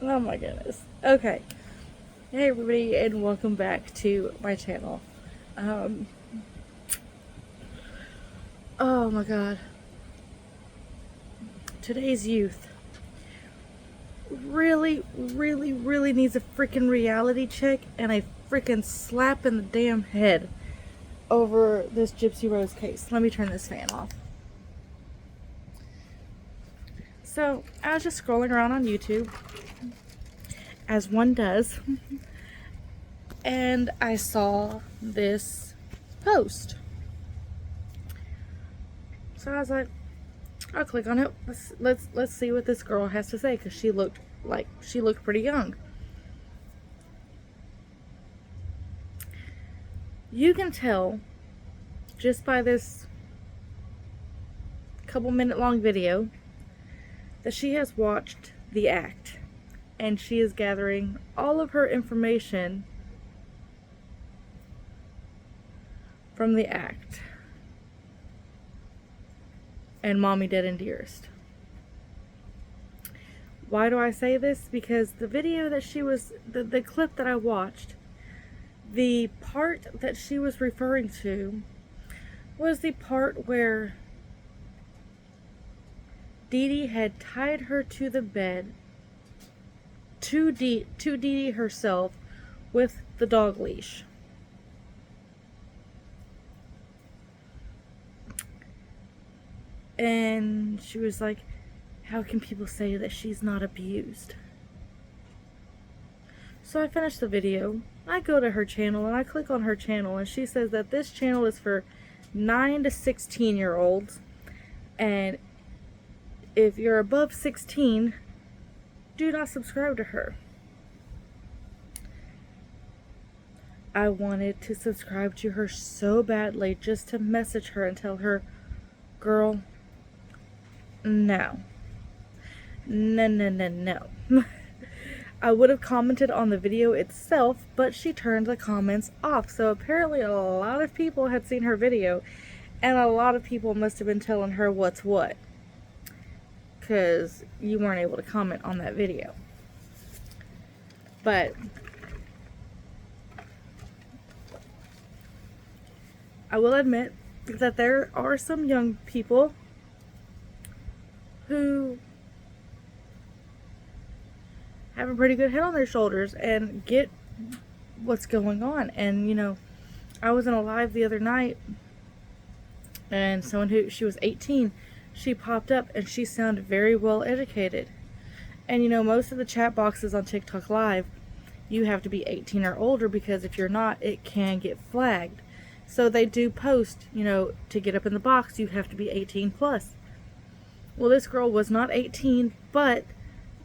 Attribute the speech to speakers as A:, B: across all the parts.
A: Oh my goodness. Okay. Hey everybody and welcome back to my channel. Um oh my god. Today's youth really needs a freaking reality check and a freaking slap in the damn head over this Gypsy Rose case. Let me turn this fan off. So, I was just scrolling around on YouTube, as one does, and I saw this post. So I was like, I'll click on it. Let's see what this girl has to say, because she looked pretty young. You can tell just by this couple minute long video that she has watched The Act, and she is gathering all of her information from The Act and Mommy Dead and Dearest. Why do I say this? Because the video that she was, the clip that I watched, the part that she was referring to was the part where Dee Dee had tied her to the bed, to Dee Dee herself, with the dog leash. And she was like, how can people say that she's not abused? So I finished the video. I go to her channel and I click on her channel, and she says that this channel is for 9 to 16-year-olds, and if you're above 16, do not subscribe to her. I wanted to subscribe to her so badly, just to message her and tell her, girl, no. No. I would have commented on the video itself, but she turned the comments off. So apparently a lot of people had seen her video, and a lot of people must have been telling her what's what, because you weren't able to comment on that video. But I will admit that there are some young people who have a pretty good head on their shoulders and get what's going on. And you know, I was in a live the other night, and she was 18, she popped up and she sounded very well educated. And you know, most of the chat boxes on TikTok Live, you have to be 18 or older, because if you're not, it can get flagged. So they do post, you know, to get up in the box, you have to be 18 plus. Well, this girl was not 18, but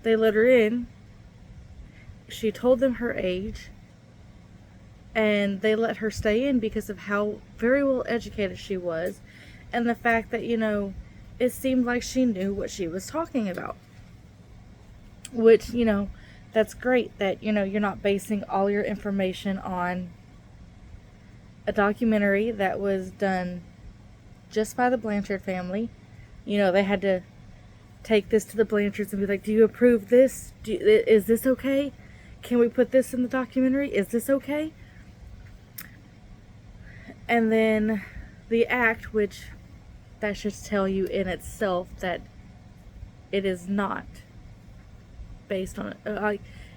A: they let her in. She told them her age, and they let her stay in because of how very well educated she was, and the fact that, you know, it seemed like she knew what she was talking about. Which, you know, that's great that, you know, you're not basing all your information on a documentary that was done just by the Blanchard family. You know, they had to take this to the Blanchards and be like, do you approve this? Is this okay? Can we put this in the documentary? Is this okay? And then The Act, which that should tell you in itself that it is not based on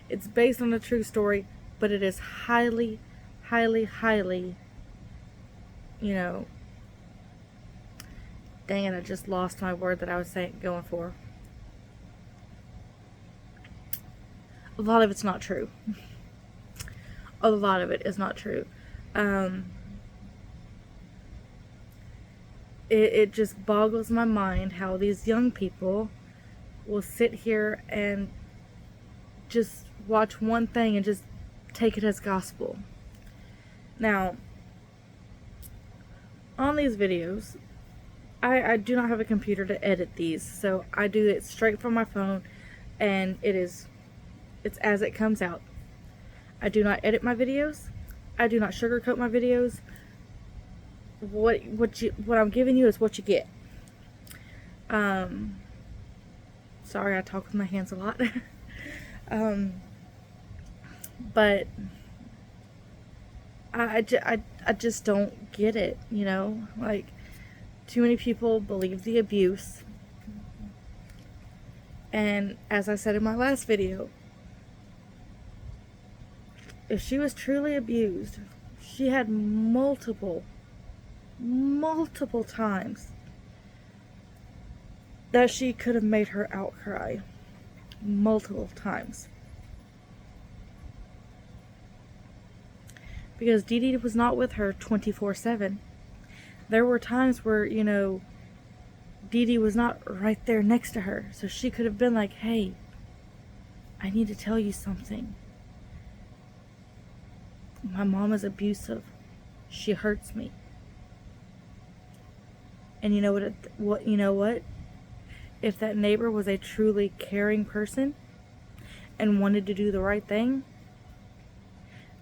A: it's based on a true story, but it is highly, you know, dang it, I just lost my word that I was going for. A lot of it's not true. A lot of it is not true. It just boggles my mind how these young people will sit here and just watch one thing and just take it as gospel. Now, on these videos, I do not have a computer to edit these, so I do it straight from my phone, and it's as it comes out. I do not edit my videos. I do not sugarcoat my videos. What I'm giving you is what you get. Sorry, I talk with my hands a lot. But I just don't get it, you know? Like, too many people believe the abuse. And as I said in my last video, if she was truly abused, she had multiple times that she could have made her outcry. Multiple times. Because Dee Dee was not with her 24/7. There were times where, you know, Dee Dee was not right there next to her. So she could have been like, hey, I need to tell you something. My mom is abusive. She hurts me. And you know what? If that neighbor was a truly caring person and wanted to do the right thing,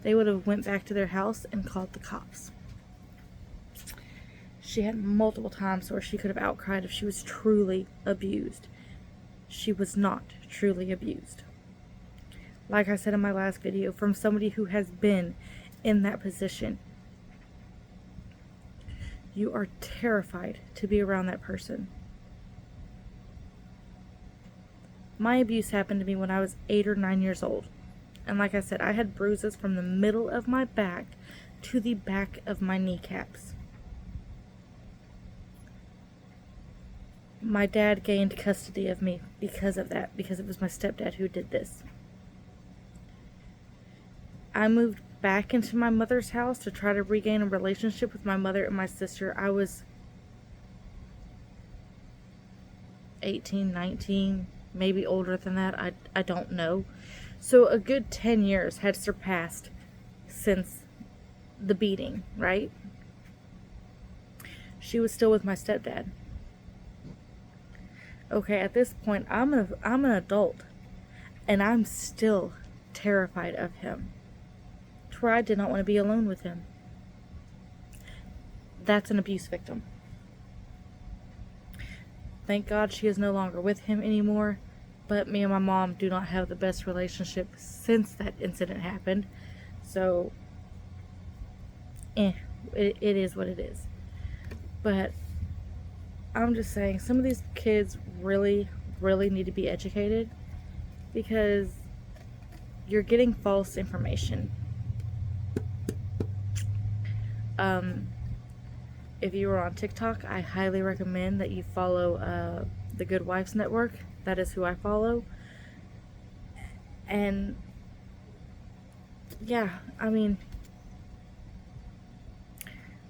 A: they would have went back to their house and called the cops. She had multiple times where she could have outcried if she was truly abused. She was not truly abused. Like I said in my last video, from somebody who has been in that position, you are terrified to be around that person. My abuse happened to me when I was 8 or 9 years old. And like I said, I had bruises from the middle of my back to the back of my kneecaps. My dad gained custody of me because of that, because it was my stepdad who did this. I moved back into my mother's house to try to regain a relationship with my mother and my sister. I was 18, 19, maybe older than that. I don't know. So a good 10 years had surpassed since the beating, right? She was still with my stepdad. Okay, at this point, I'm an adult, and I'm still terrified of him. I did not want to be alone with him. That's an abuse victim. Thank God she is no longer with him anymore, but me and my mom do not have the best relationship since that incident happened. So, it is what it is. But I'm just saying, some of these kids really need to be educated, because you're getting false information. If you are on TikTok, I highly recommend that you follow the Good Wives Network. That is who I follow. And yeah, I mean,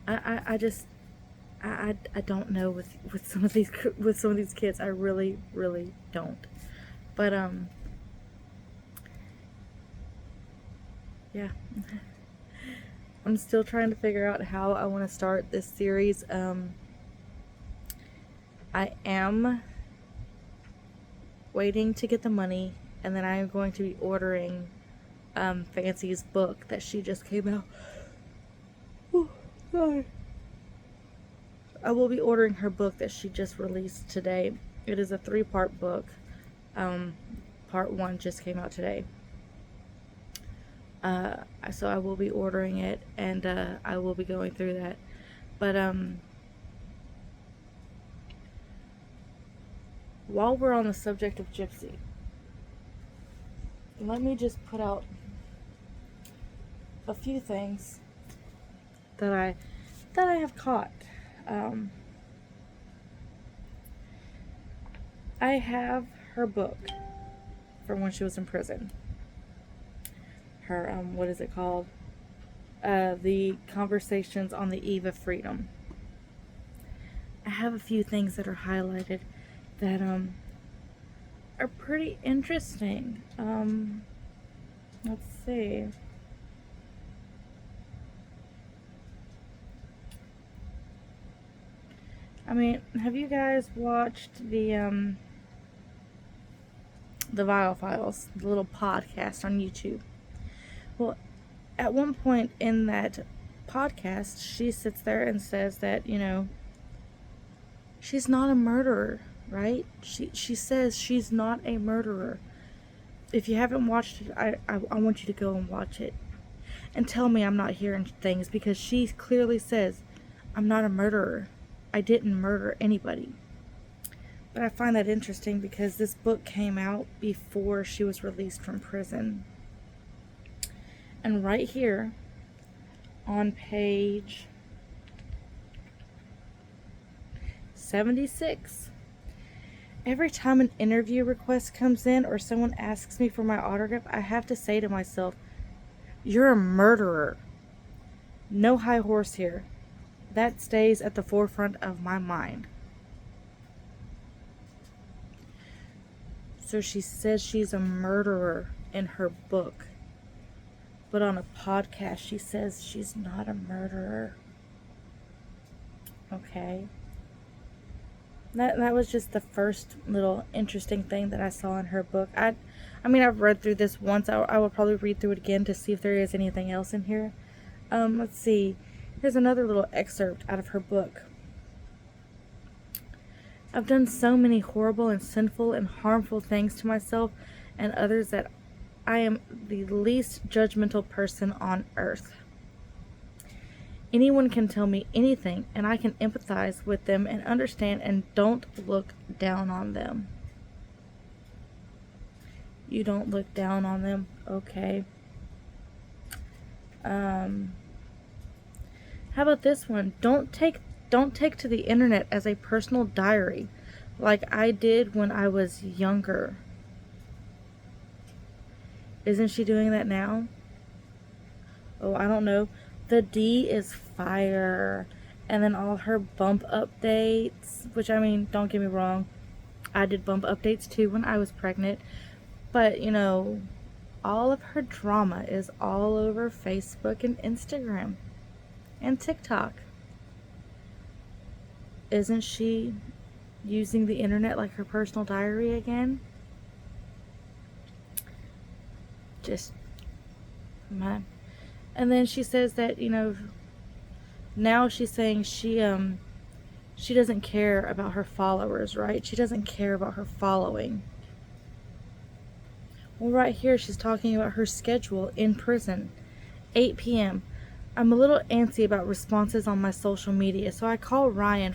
A: I just don't know with some of these kids. I really don't. But yeah. I'm still trying to figure out how I want to start this series. I am waiting to get the money, and then I am going to be ordering Fancy's book that she just came out. Oh, sorry. I will be ordering her book that she just released today. It is a 3-part book. Part 1 just came out today. So I will be ordering it, and I will be going through that. But while we're on the subject of Gypsy, let me just put out a few things that I have caught. I have her book from when she was in prison. Her, what is it called? The Conversations on the Eve of Freedom. I have a few things that are highlighted that are pretty interesting. Let's see. I mean, have you guys watched the Viall Files, the little podcast on YouTube? Well, at one point in that podcast, she sits there and says that, you know, she's not a murderer, right? She says she's not a murderer. If you haven't watched it, I want you to go and watch it. And tell me I'm not hearing things, because she clearly says, I'm not a murderer. I didn't murder anybody. But I find that interesting because this book came out before she was released from prison. And right here on page 76, every time an interview request comes in or someone asks me for my autograph, I have to say to myself, you're a murderer. No high horse here. That stays at the forefront of my mind. So she says she's a murderer in her book. But on a podcast, she says she's not a murderer. Okay. That was just the first little interesting thing that I saw in her book. I mean, I've read through this once. I will probably read through it again to see if there is anything else in here. Let's see. Here's another little excerpt out of her book. I've done so many horrible and sinful and harmful things to myself and others that I am the least judgmental person on earth. Anyone can tell me anything, and I can empathize with them and understand and don't look down on them. You don't look down on them? Okay. How about this one? Don't take to the internet as a personal diary like I did when I was younger. Isn't she doing that now? Oh, I don't know. The D is fire. And then all her bump updates, which, I mean, don't get me wrong, I did bump updates too when I was pregnant. But, you know, all of her drama is all over Facebook and Instagram and TikTok. Isn't she using the internet like her personal diary again? Just, man. And then she says that, you know, now she's saying she doesn't care about her followers, right? She doesn't care about her following. Well, right here she's talking about her schedule in prison. 8 p.m. I'm a little antsy about responses on my social media, so I call Ryan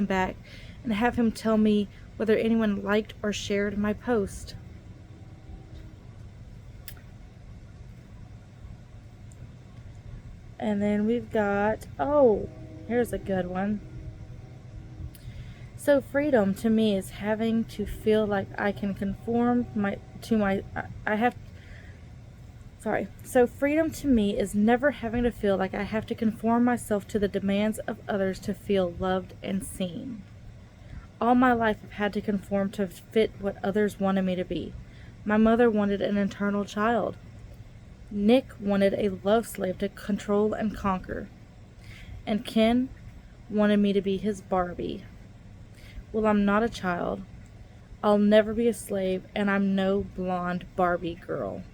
A: back and have him tell me whether anyone liked or shared my post. And then we've got, oh, here's a good one. So freedom to me is having to feel like I can conform So freedom to me is never having to feel like I have to conform myself to the demands of others to feel loved and seen. All my life I've had to conform to fit what others wanted me to be. My mother wanted an internal child. Nick wanted a love slave to control and conquer. And Ken wanted me to be his Barbie. Well, I'm not a child. I'll never be a slave, and I'm no blonde Barbie girl.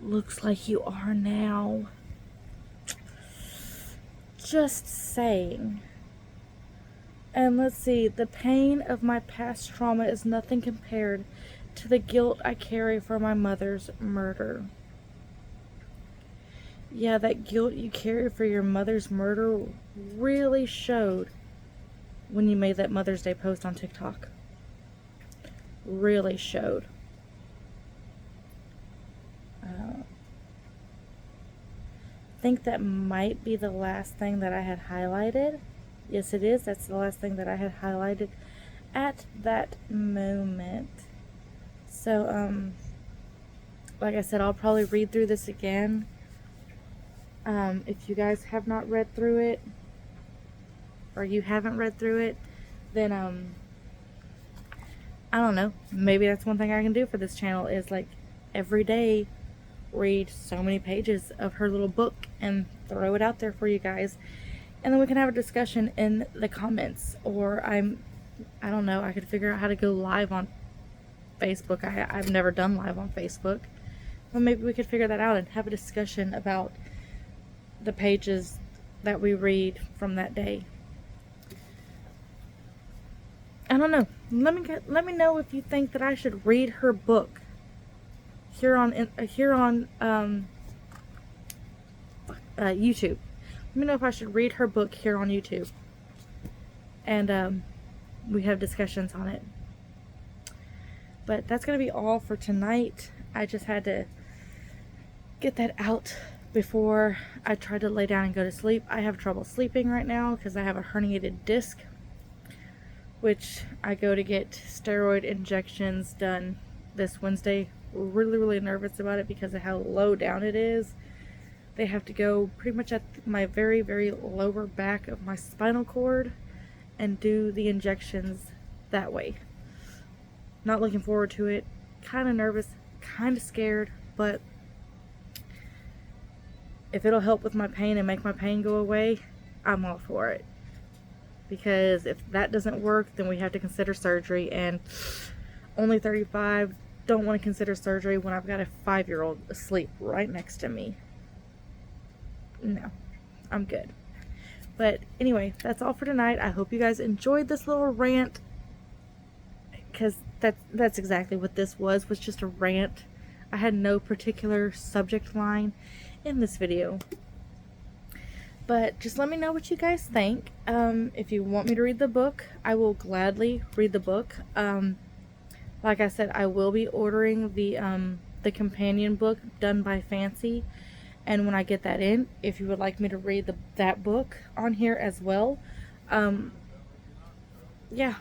A: Looks like you are now. Just saying. And let's see, the pain of my past trauma is nothing compared to the guilt I carry for my mother's murder. Yeah, that guilt you carry for your mother's murder really showed when you made that Mother's Day post on TikTok. Really showed. I think that might be the last thing that I had highlighted. Yes, it is. That's the last thing that I had highlighted at that moment. So, like I said, I'll probably read through this again. If you guys have not read through it, or you haven't read through it, then, I don't know. Maybe that's one thing I can do for this channel is, like, every day read so many pages of her little book and throw it out there for you guys. And then we can have a discussion in the comments. Or I don't know, I could figure out how to go live on Facebook. I've never done live on Facebook. But maybe we could figure that out and have a discussion about the pages that we read from that day. I don't know. let me know if you think that I should read her book here on YouTube. Let me know if I should read her book here on YouTube, and we have discussions on it. But that's gonna be all for tonight. I just had to get that out before I try to lay down and go to sleep. I have trouble sleeping right now because I have a herniated disc, which I go to get steroid injections done this Wednesday. Really nervous about it because of how low down it is. They have to go pretty much at my very lower back of my spinal cord and do the injections that way. Not looking forward to it. Kind of nervous, kind of scared, but if it'll help with my pain and make my pain go away, I'm all for it. Because if that doesn't work, then we have to consider surgery, and only 35, don't want to consider surgery when I've got a 5-year-old asleep right next to me. No, I'm good. But anyway, that's all for tonight. I hope you guys enjoyed this little rant, because that's exactly what this was just a rant. I had no particular subject line in this video. But just let me know what you guys think. If you want me to read the book, I will gladly read the book. Like I said, I will be ordering the companion book done by Fancy. And when I get that in, if you would like me to read that book on here as well, yeah,